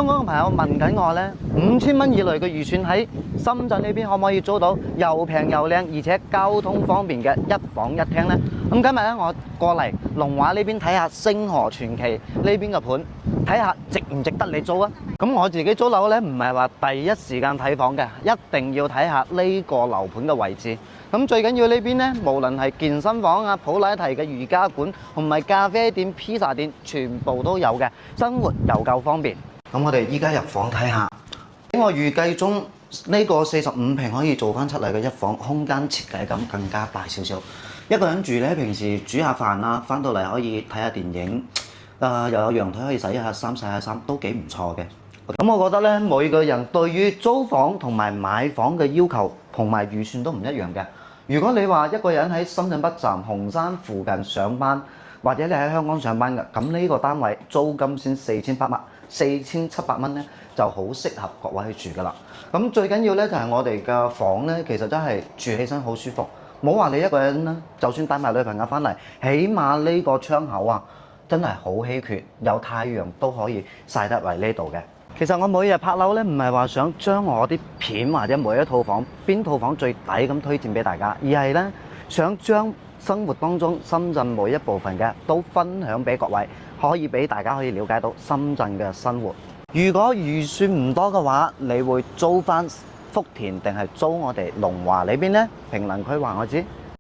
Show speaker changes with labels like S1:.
S1: 香港嘅朋友問緊我呢，5000蚊以內嘅預算喺深圳呢邊可唔可以租到又平又靚，而且交通方便嘅一房一廳呢？咁今日呢，我過嚟龍華呢邊睇下星河傳奇呢邊嘅盤，睇下值唔值得你租啊！咁我自己租樓呢，唔係話第一時間睇房嘅，一定要睇下呢個樓盤嘅位置。咁最緊要呢邊呢，無論係健身房啊、普拉提嘅瑜伽館，同埋咖啡店、披薩店，全部都有嘅，生活又夠方便。咁我哋依家入房睇下，喺我預計中呢個45平可以做翻出嚟嘅一房，空間設計感更加大少少。一個人住呢，平時煮下飯啊，翻到嚟可以睇下電影，又有陽台可以洗下衫、洗下衫，都幾唔錯嘅。咁我覺得咧，每個人對於租房同埋買房嘅要求同埋預算都唔一樣嘅。如果你話一個人喺深圳北站紅山附近上班，或者你喺香港上班嘅，咁呢個單位租金先4700蚊咧，就好適合各位去住噶啦。咁最緊要咧就係我哋嘅房咧，其實真係住起身好舒服。冇話你一個人啦，就算帶埋女朋友翻嚟，起碼呢個窗口啊，真係好稀缺，有太陽都可以曬得嚟呢度嘅。其實我每日拍樓咧，唔係話想將我啲片或者每一套房邊套房最抵咁推薦俾大家，而係咧想將生活當中深圳每一部分嘅都分享俾各位，可以俾大家可以了解到深圳嘅生活。如果預算唔多嘅話，你會租翻福田定係租我哋龍華呢邊呢？評論區話我知。